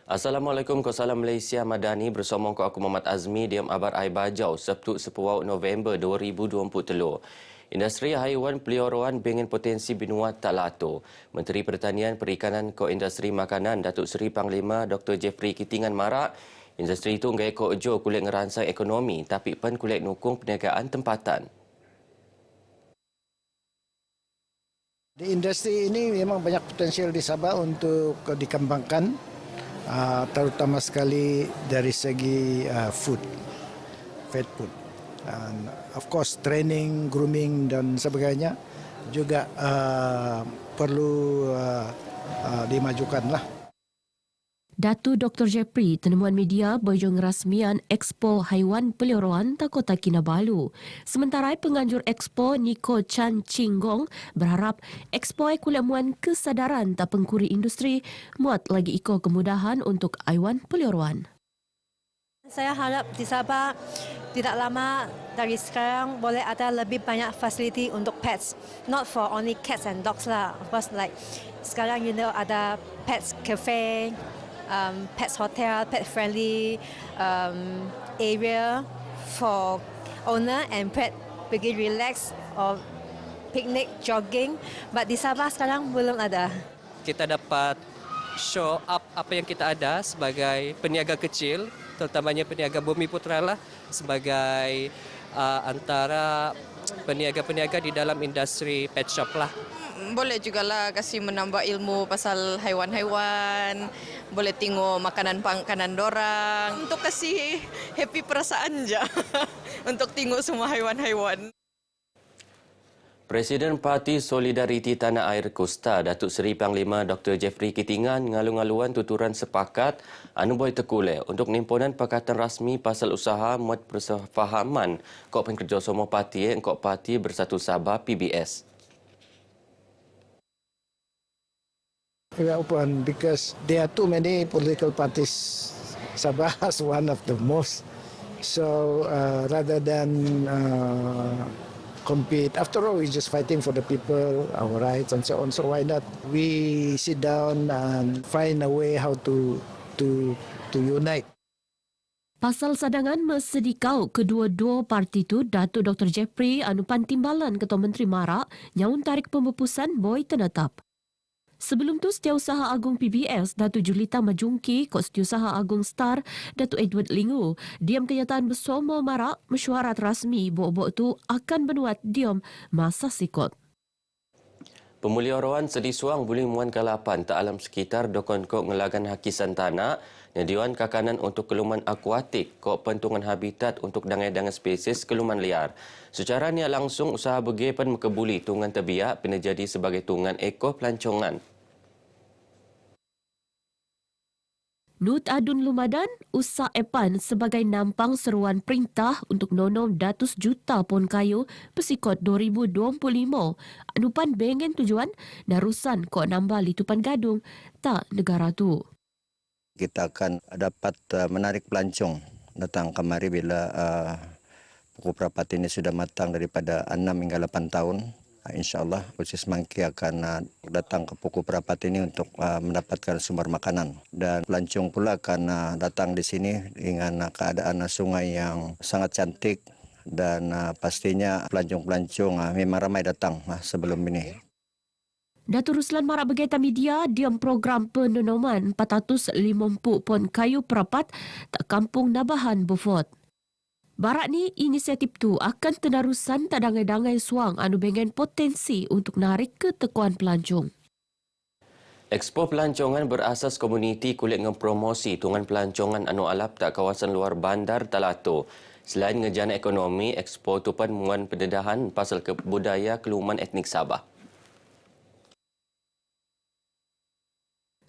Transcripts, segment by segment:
Assalamualaikum, Salam Malaysia Madani bersama aku Muhammad Azmi di Abar Air Bajau Sabtu 10 November 2023. Industri haiwan peliharaan dengan potensi benua tak lato. Menteri Pertanian Perikanan Ko Industri Makanan Datuk Seri Panglima Dr. Jeffrey Kitingan marak industri itu ngai ko jo kulit ngerangsang ekonomi tapi pen kulit nukung perniagaan tempatan. Di industri ini memang banyak potensial di Sabah untuk dikembangkan, terutama sekali dari segi food, fed food. And of course training, grooming dan sebagainya juga perlu dimajukanlah. Datu Dr. Jeffrey tenemuan media berjong rasmian Expo Haiwan Peliharaan Kota Kinabalu. Sementara penganjur Expo Niko Chan Chinggong berharap Expo kulit muan kesadaran tak pengkuri industri muat lagi iko kemudahan untuk haiwan peliharaan. Saya harap di Sabah tidak lama dari sekarang boleh ada lebih banyak fasiliti untuk pets. Not for only cats and dogs lah. Of course like sekarang ada pets cafe, pets hotel, pet friendly area for owner and pet pergi relax or picnic, jogging. But di Sabah sekarang belum ada. Kita dapat show up apa yang kita ada sebagai peniaga kecil, terutamanya peniaga Bumi Putra lah, sebagai antara peniaga-peniaga di dalam industri pet shop lah. Boleh juga lah kasih menambah ilmu pasal haiwan-haiwan, boleh tengok makanan-makanan dorang, untuk kasih happy perasaan je untuk tengok semua haiwan-haiwan. Presiden Parti Solidariti Tanah Air Kosta Datuk Seri Panglima Dr. Jeffrey Kitingan ngalu-ngaluan tuturan sepakat anuboy tekule untuk nimpunan Pakatan Rasmi Pasal Usaha Muat Persefahaman Kok Penkerjasama Parti Kok Parti Bersatu Sabah PBS. We are open because there are too many political parties. Sabah is one of the most. So rather than compete, after all we're just fighting for the people, our rights and so on. So why not we sit down and find a way how to unite. Pasal sadangan mesedikau kedua-dua parti tu, Datuk Dr. Jeffrey anupan timbalan Ketua Menteri Marak nyaun tarik pembupusan boy tenatap. Sebelum tu, Setiausaha Agung PBS, Datuk Julita Majungki, Kod Setiausaha Agung Star, Datuk Edward Lingu, diam kenyataan bersama marak mesyuarat rasmi bok-bok tu akan benuat diam masa sikot. Pemuliharaan sedisuang boleh muan kalapan tak alam sekitar dokon kok ngelagan hakisan tanah nyadiwan kakanan untuk keluman akuatik kok pentungan habitat untuk dangai-dangai spesies keluman liar. Secara niat langsung usaha begepan mekebuli tungan tebiak pina jadi sebagai tungan eko pelancongan. Nut Adun Lumadan, usaha Epan sebagai nampang seruan perintah untuk nonom 100 juta pon kayu pesikot 2025. Anupan bengen tujuan darusan kok nambah litupan gadung tak negara tu. Kita akan dapat menarik pelancong datang kemari bila pokok perapat ini sudah matang daripada 6 hingga 8 tahun. InsyaAllah Khusus Mangki akan datang ke pokok perapat ini untuk mendapatkan sumber makanan. Dan pelancong pula akan datang di sini dengan keadaan sungai yang sangat cantik dan pastinya pelancong-pelancong memang ramai datang sebelum ini. Datuk Ruslan marak berkaitan media diam program penenoman 450 pon kayu perapat tak kampung Nabahan Beaufort. Barat ni inisiatif tu akan tenarusan tak dangai-dangai suang anu bengen potensi untuk narik ketekuan pelancong. Expo Pelancongan berasas komuniti kulit ngepromosi tungan pelancongan anu alap tak kawasan luar bandar Talato. Selain ngejana ekonomi, Expo tu pun muan pendedahan pasal kebudaya keluman etnik Sabah.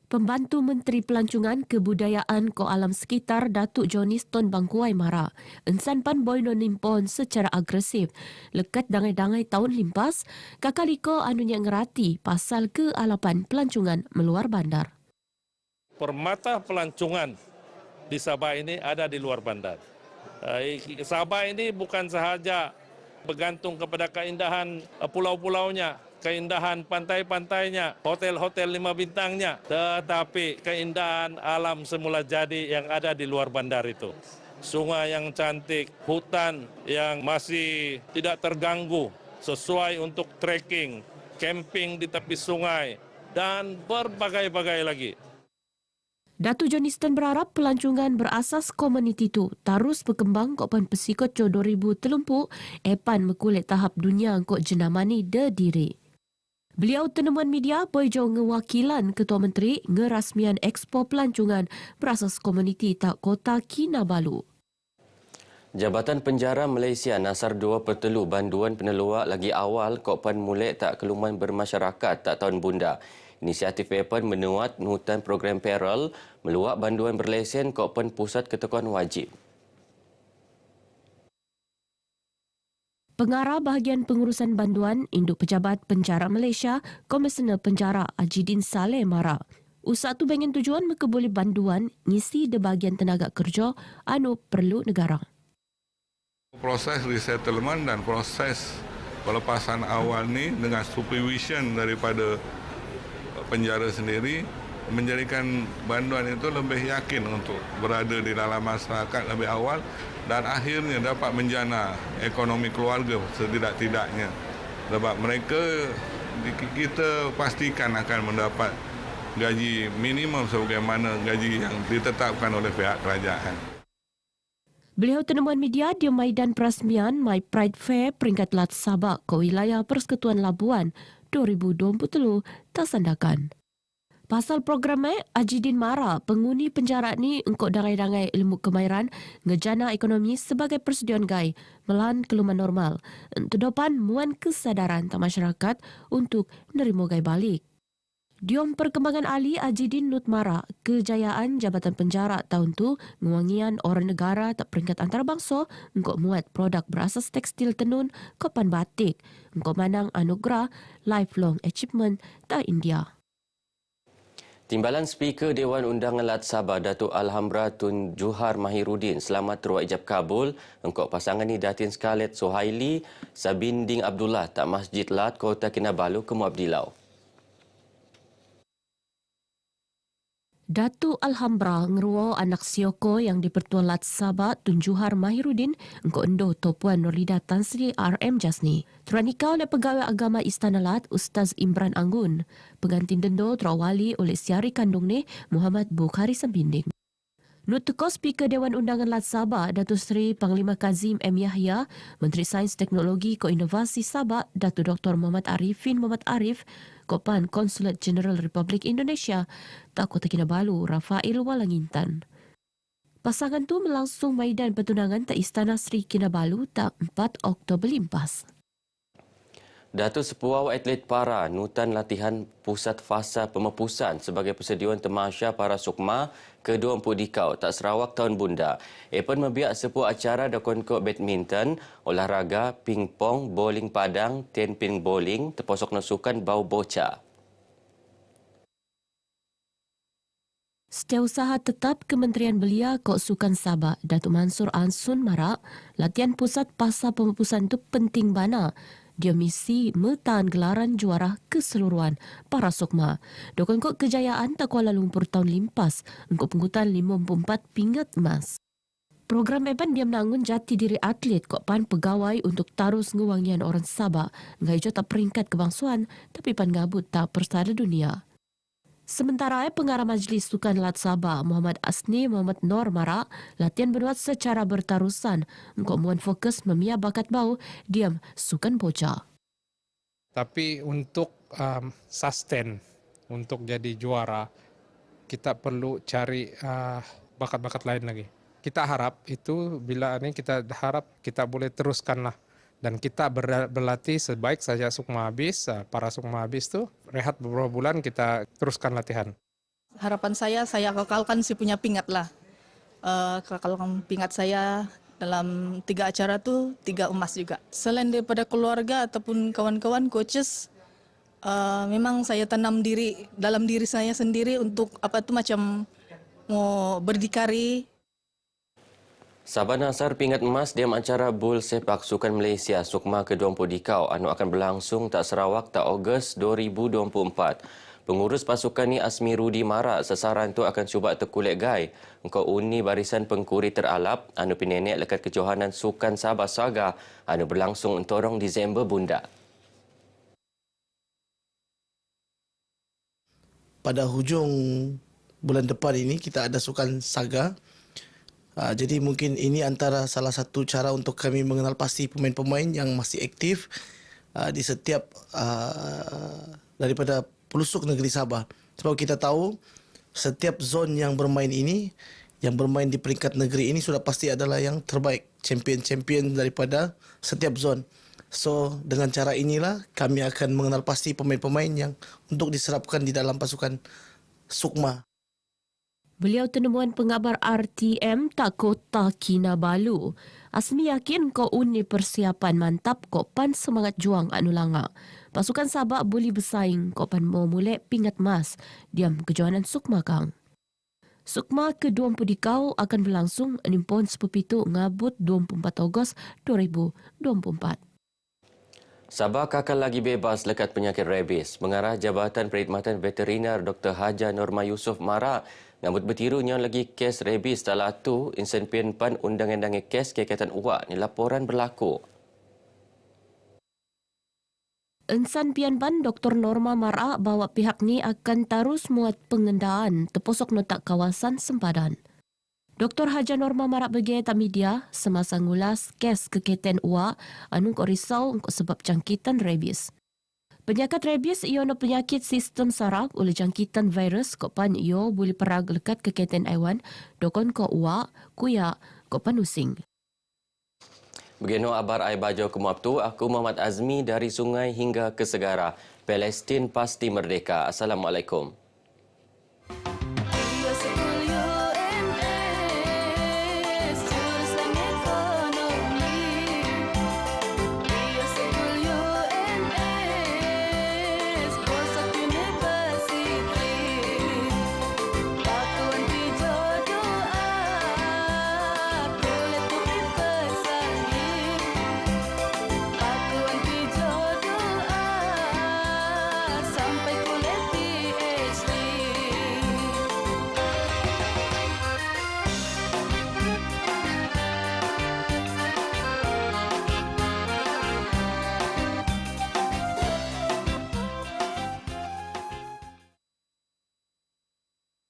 Pembantu Menteri Pelancongan Kebudayaan Ko Alam Sekitar Datuk Johniston Bangkuai Mara, ensan pan boy non nimpon secara agresif. Lekat dangai-dangai tahun limpas, kakaliko anunya ngerati pasal kealapan pelancongan meluar bandar. Permata pelancongan di Sabah ini ada di luar bandar. Sabah ini bukan sahaja bergantung kepada keindahan pulau-pulaunya, keindahan pantai-pantainya, hotel-hotel 5 bintangnya, tetapi keindahan alam semula jadi yang ada di luar bandar itu. Sungai yang cantik, hutan yang masih tidak terganggu, sesuai untuk trekking, camping di tepi sungai, dan berbagai-bagai lagi. Datuk Johnston berharap pelancongan berasas komuniti itu terus berkembang kopan pesikot 2030 epan mekulit tahap dunia kok jenamani de diri. Beliau tenemuan media boijo ngewakilan Ketua Menteri ngerasmian Expo Pelancongan berasas komuniti tak Kota Kinabalu. Jabatan Penjara Malaysia nasar 2 pertelu banduan peneluak lagi awal kopan mulai tak keluman bermasyarakat tak tahun bunda. Inisiatif Epan menuat nutan program payroll meluak banduan berlesen kopan pusat ketukuan wajib. Pengarah bahagian pengurusan banduan Induk Pejabat Penjara Malaysia, Komisioner Penjara Ajidin Saleh Mara. Usaha tu dengan tujuan mekebuli banduan ngisi de bahagian tenaga kerja anu perlu negara. Proses resettlement dan proses pelepasan awal ni dengan supervision daripada penjara sendiri menjadikan banduan itu lebih yakin untuk berada di dalam masyarakat lebih awal dan akhirnya dapat menjana ekonomi keluarga setidak-tidaknya. Sebab mereka kita pastikan akan mendapat gaji minimum sebagaimana gaji yang ditetapkan oleh pihak kerajaan. Beliau tenemuan media di Maidan Perasmian My Pride Fair peringkat Lat Sabak ke wilayah Persekutuan Labuan 2023 tersandakan. Pasal programnya, Ajidin Mara, penghuni penjara ni engkau dangai-dangai ilmu kemahiran ngejana ekonomi sebagai persediaan gai melahan keluman normal. Untuk depan muan kesadaran tak masyarakat untuk nerima gai balik. Diom perkembangan ahli Ajidin Nutmara, kejayaan Jabatan Penjara tahun tu ngewangian orang negara tak peringkat antarabangsa engkau muat produk berasas tekstil tenun kopan batik engkau manang anugerah lifelong achievement tak India. Timbalan Speaker Dewan Undangan Lat Sabah Datuk Alhambra Tun Juhar Mahiruddin selamat terus ijab kabul engkau pasangan ni Datin Scarlett Sohaili Sabinding Abdullah tak Masjid Lat Kota Kinabalu ke Muabdilau. Datuk Alhambra ngeruo anak Sioko yang di-Pertuan Lat Sabah Tun Juhar Mahiruddin engkau endo Topuan Nurlida Tan Sri RM Jasni. Teranikau oleh Pegawai Agama Istana Lat Ustaz Imran Anggun. Pengantin dendo terawali oleh siari kandung ni Muhammad Bukhari Sembinding. Nutuko Speaker Dewan Undangan Lat Sabah Datuk Seri Panglima Kazim M. Yahya, Menteri Sains Teknologi Koinovasi Sabah Datuk Dr. Muhammad Arifin Muhammad Arif, Kopan Konsulat Jeneral Republik Indonesia, tak Kota Kinabalu Rafael Walangintan. Pasangan tu melangsung maidan pertunangan tak Istana Sri Kinabalu tak 4 Oktober limpas. Datuk Sepuau Atlet Para nutan latihan pusat fasa pemepusan sebagai persediaan temasya para sukma ke-20 Dikau tak Sarawak tahun bunda. Epan membiak sepuh acara dakon kok badminton, olahraga, pingpong, bowling padang, tenpin bowling, terposok nasukan bau boca. Setiausaha Tetap Kementerian Belia Kok Sukan Sabah Datuk Mansur Ansun Marak, latihan pusat fasa pemepusan itu penting bana. Dia misi metahan gelaran juara keseluruhan para sukma. Dokon kok kejayaan tak Kuala Lumpur tahun limpas, engkau penghutan 54 pingat emas. Program Eban dia menanggung jati diri atlet kok pan pegawai untuk tarus ngewangian orang Sabah. Ngai jo tak peringkat kebangsuan, tapi pan gabut tak persada dunia. Sementara pengarah Majlis Sukan Lat Sabah Muhammad Asni Muhammad Nor Marak latihan berbuat secara bertarusan untuk muan fokus memia bakat bau diam sukan bocah. Tapi untuk sustain untuk jadi juara kita perlu cari bakat-bakat lain lagi. Kita harap itu bila ini kita harap kita boleh teruskanlah. Dan kita berlatih sebaik saja sukma habis, para sukma habis tu rehat beberapa bulan kita teruskan latihan. Harapan saya kekalkan si punya pingat lah. Kekalkan pingat saya dalam 3 acara tu 3 emas juga. Selain daripada keluarga ataupun kawan-kawan coaches, memang saya tanam diri dalam diri saya sendiri untuk apa tu macam mau berdikari. Sabah Nasar pingat emas diam acara Bul Sepak Sukan Malaysia Sukma ke-20 Dikau anu akan berlangsung tak Sarawak tak Ogos 2024. Pengurus pasukan ni Asmi Rudi Mara sesaran tu akan cuba terkulit gai engkau uni barisan pengkuri teralap anu pinenek lekat kejohanan Sukan Sabah Saga anu berlangsung entorong Disember bunda. Pada hujung bulan depan ini kita ada Sukan Saga. Jadi mungkin ini antara salah satu cara untuk kami mengenal pasti pemain-pemain yang masih aktif di setiap daripada pelosok negeri Sabah. Sebab kita tahu setiap zon yang bermain ini, yang bermain di peringkat negeri ini sudah pasti adalah yang terbaik, champion-champion daripada setiap zon. So dengan cara inilah kami akan mengenal pasti pemain-pemain yang untuk diserapkan di dalam pasukan Sukma. Beliau tenemuan pengabar RTM tak Kota Kinabalu. Asmi yakin ko uni persiapan mantap ko pan semangat juang anu langa. Pasukan Sabah boleh bersaing ko pan mau mulai pingat mas diam kejohanan Sukma kang. Sukma ke-20 Dikau akan berlangsung nimpon sepepitu ngabut 24 Ogos 2024. Sabah kakal lagi bebas lekat penyakit rabies. Mengarah Jabatan Perkhidmatan Veteriner Dr. Haja Norma Yusof Mara ngambut bertirunya lagi kes rabies tak latu insen pian pan undang-undang kes kekaitan uak ni laporan berlaku. Insan pian pan Dr. Norma Mara bawa pihak ni akan terus muat pengendaan terposok notak kawasan sempadan. Dr. Haja Norma Mara bagi tak media semasa ngulas kes kekaitan uak anu ko risau ko sebab jangkitan rabies. Penyakit rabies ialah penyakit sistem saraf oleh jangkitan virus ko pan ia boleh perag lekat kekaitan aiwan dokon ko uak, kuyak, ko pan using. Begino abar ai bajau ke Muabtu, aku Muhammad Azmi dari sungai hingga ke segara. Palestin pasti merdeka. Assalamualaikum.